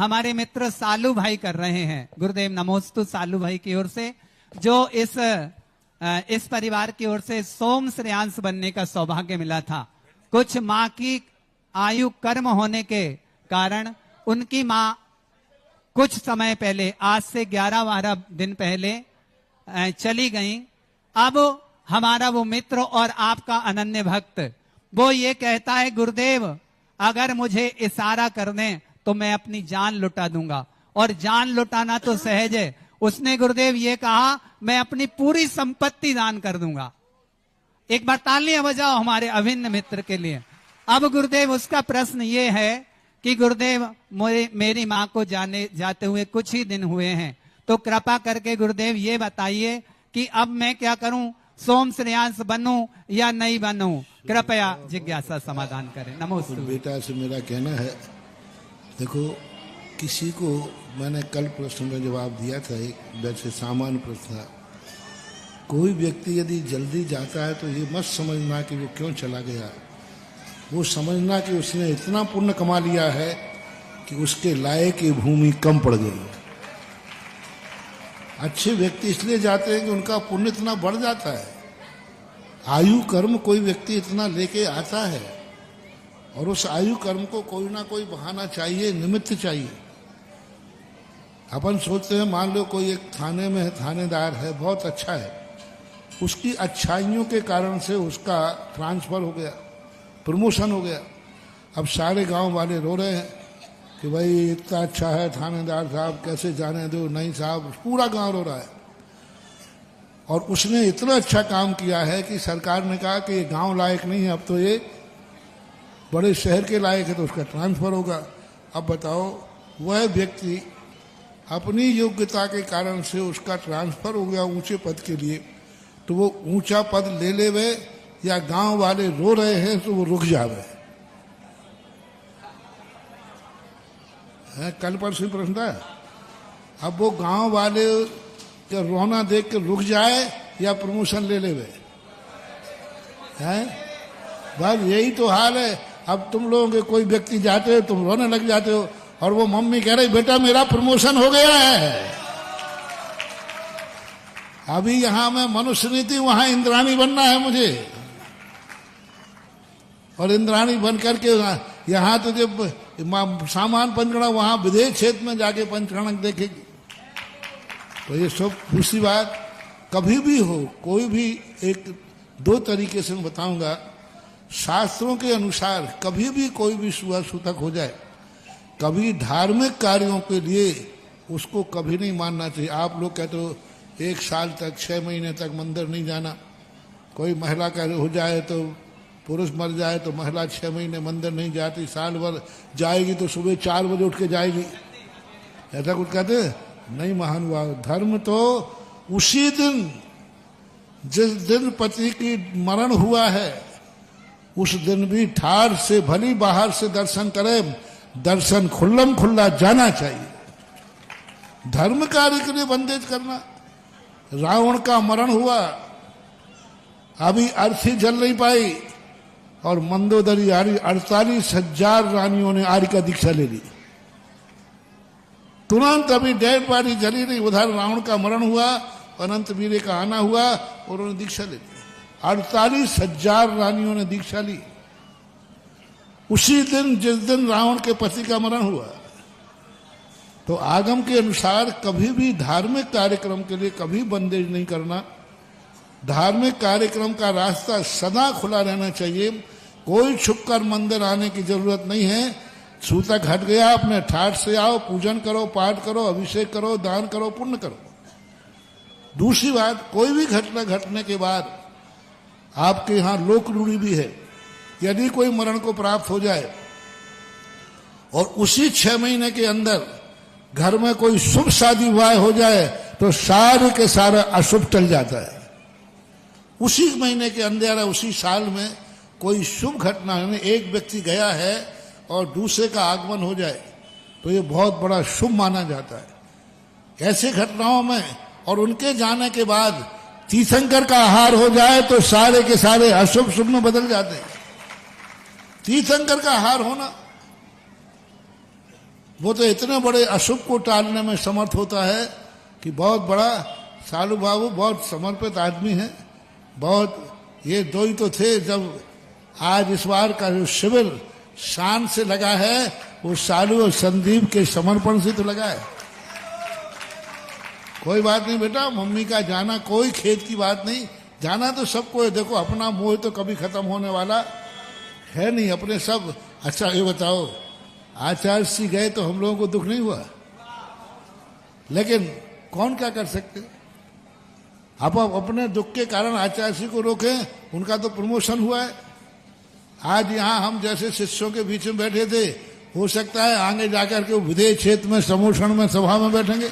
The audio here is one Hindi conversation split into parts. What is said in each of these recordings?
हमारे मित्र सालू भाई कर रहे हैं। गुरुदेव नमोस्तु सालू भाई की ओर से, जो इस परिवार की ओर से सोम श्रेयांश बनने का सौभाग्य मिला था। कुछ माँ की आयु कर्म होने के कारण उनकी माँ कुछ समय पहले, आज से 11-12 दिन पहले चली गई। अब हमारा वो मित्र और आपका अनन्य भक्त वो ये कहता है, गुरुदेव अगर मुझे इशारा कर दें तो मैं अपनी जान लुटा दूंगा। और जान लुटाना तो सहज है, उसने गुरुदेव ये कहा मैं अपनी पूरी संपत्ति दान कर दूंगा। एक बार तालियां बजाओ हमारे अभिन्न मित्र के लिए। अब गुरुदेव उसका प्रश्न ये है कि गुरुदेव मेरी मां को जाते हुए कुछ ही दिन हुए हैं, तो कृपा करके गुरुदेव ये बताइए कि अब मैं क्या करूं, सोम श्रेयांश बनूं या नहीं बनूं, कृपया जिज्ञासा समाधान करें। नमोस्तु। बेटा से मेरा कहना है, देखो किसी को, मैंने कल प्रश्न में जवाब दिया था, एक वैसे सामान्य प्रश्न था। कोई व्यक्ति यदि जल्दी जाता है तो ये मत समझना कि वो क्यों चला गया, वो समझना कि उसने इतना पुण्य कमा लिया है कि उसके लायक की भूमि कम पड़ गई। अच्छे व्यक्ति इसलिए जाते हैं कि उनका पुण्य इतना बढ़ जाता है। आयु कर्म कोई व्यक्ति इतना लेके आता है और उस आयु कर्म को कोई ना कोई बहाना चाहिए, निमित्त चाहिए। अपन सोचते हैं, मान लो कोई एक थाने में है, थानेदार है, बहुत अच्छा है, उसकी अच्छाइयों के कारण से उसका ट्रांसफर हो गया, प्रमोशन हो गया। अब सारे गांव वाले रो रहे हैं कि भाई इतना अच्छा है थानेदार साहब, कैसे जाने दो। नहीं साहब, पूरा गांव रो रहा है। और उसने इतना अच्छा काम किया है कि सरकार ने कहा कि ये गांव लायक नहीं है, अब तो ये बड़े शहर के लायक है, तो उसका ट्रांसफर होगा। अब बताओ, वह व्यक्ति अपनी योग्यता के कारण से उसका ट्रांसफर हो गया ऊंचे पद के लिए, तो वो ऊंचा पद ले लेवे या गांव वाले रो रहे हैं तो वो रुक जावे। कल परसों प्रश्न था। अब वो गांव वाले के रोना देख के रुक जाए या प्रमोशन ले लेवे, हैं? बस यही तो हाल है। अब तुम लोगों के कोई व्यक्ति जाते हो, तुम रोने लग जाते हो, और वो मम्मी कह रही बेटा मेरा प्रमोशन हो गया है। अभी यहां मैं मनुष्य नीति, वहां इंद्राणी बनना है मुझे, और इंद्राणी बन करके यहाँ तो जब सामान पंचकड़ा, वहां विदेश क्षेत्र में जाके पंचकणक देखेगी। तो ये सब दूसरी बात कभी भी हो, कोई भी एक दो तरीके से मैं बताऊंगा। शास्त्रों के अनुसार कभी भी कोई भी सूतक हो जाए, कभी धार्मिक कार्यों के लिए उसको कभी नहीं मानना चाहिए। आप लोग कहते हो 1 साल तक, 6 महीने तक मंदिर नहीं जाना। कोई महिला का हो जाए तो, पुरुष मर जाए तो महिला 6 महीने मंदिर नहीं जाती, साल भर जाएगी तो सुबह 4 बजे उठ के जाएगी, ऐसा कुछ कहते नहीं। महान हुआ धर्म तो उसी दिन, जिस दिन पति की मरण हुआ है, उस दिन भी ठाड़ से भली बाहर से दर्शन करे, दर्शन खुल्लम खुल्ला जाना चाहिए। धर्म कार्य के लिए बंदेज करना। रावण का मरण हुआ, अभी अर्थी जल नहीं पाई, और मंदोदरी 48,000 रानियों ने आर्य का दीक्षा ले ली। तुरंत अभी डेड बॉडी जली नहीं, उधर रावण का मरण हुआ, अनंत वीर्य का आना हुआ, और उन्होंने दीक्षा ले ली। 48,000 रानियों ने दीक्षा ली उसी दिन जिस दिन रावण के पति का मरण हुआ। तो आगम के अनुसार कभी भी धार्मिक कार्यक्रम के लिए कभी बंदेज नहीं करना। धार्मिक कार्यक्रम का रास्ता सदा खुला रहना चाहिए। कोई छुपकर मंदिर आने की जरूरत नहीं है। सूतक हट गया, अपने ठाठ से आओ, पूजन करो, पाठ करो, अभिषेक करो, दान करो, पुण्य करो। दूसरी बात, कोई भी घटना घटने के बाद आपके यहां लोक रूढ़ी भी है, यदि कोई मरण को प्राप्त हो जाए और उसी 6 महीने के अंदर घर में कोई शुभ शादी विवाह हो जाए तो सारे के सारा अशुभ टल जाता है। उसी महीने के अंदर, उसी साल में कोई शुभ घटना, एक व्यक्ति गया है और दूसरे का आगमन हो जाए तो ये बहुत बड़ा शुभ माना जाता है। ऐसे घटनाओं में और उनके जाने के बाद तीर्थंकर का आहार हो जाए तो सारे के सारे अशुभ शुभ में बदल जाते हैं। तीर्थंकर का आहार होना, वो तो इतने बड़े अशुभ को टालने में समर्थ होता है कि बहुत बड़ा सालू बाबू बहुत समर्पित आदमी है। बहुत ये दो ही तो थे। जब आज इस बार का जो शिविर शान से लगा है वो सालू और संदीप के समर्पण से तो लगा है। कोई बात नहीं बेटा, मम्मी का जाना कोई खेत की बात नहीं, जाना तो सबको है। देखो अपना मोह तो कभी खत्म होने वाला है नहीं, अपने सब। अच्छा ये बताओ, आचार्य जी गए तो हम लोगों को दुख नहीं हुआ, लेकिन कौन क्या कर सकते। आप अपने दुख के कारण आचार्य जी को रोकें, उनका तो प्रमोशन हुआ है। आज यहाँ हम जैसे शिष्यों के बीच में बैठे थे, हो सकता है आगे जाकर के विदेश क्षेत्र में समोषण में सभा में बैठेंगे।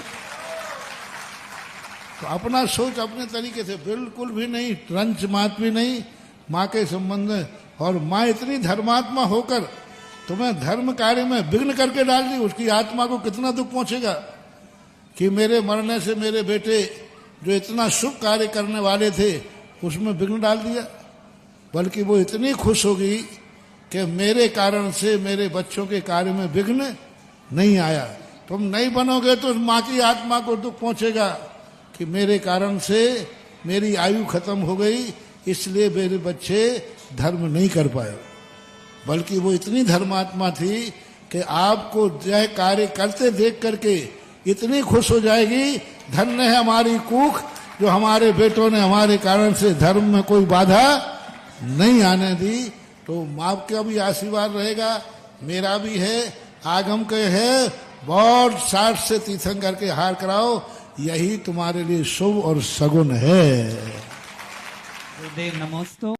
तो अपना सोच अपने तरीके से बिल्कुल भी नहीं, रंच मात भी नहीं माँ के संबंध में। और माँ इतनी धर्मात्मा होकर तुम्हें धर्म कार्य में विघ्न करके डाल दी, उसकी आत्मा को कितना दुख पहुंचेगा कि मेरे मरने से मेरे बेटे जो इतना शुभ कार्य करने वाले थे उसमें विघ्न डाल दिया। बल्कि वो इतनी खुश होगी कि मेरे कारण से मेरे बच्चों के कार्य में विघ्न नहीं आया। तुम नहीं बनोगे तो माँ की आत्मा को दुख पहुंचेगा कि मेरे कारण से मेरी आयु खत्म हो गई, इसलिए मेरे बच्चे धर्म नहीं कर पाए। बल्कि वो इतनी धर्मात्मा थी कि आपको यह कार्य करते देख करके इतनी खुश हो जाएगी, धन्य है हमारी कूख जो हमारे बेटों ने हमारे कारण से धर्म में कोई बाधा नहीं आने दी। तो माँ का भी आशीर्वाद रहेगा, मेरा भी है, आगम के है। बहुत 60 से तीर्थंकर के हार कराओ, यही तुम्हारे लिए शुभ और सगुन है। गुरुदेव नमोस्तु।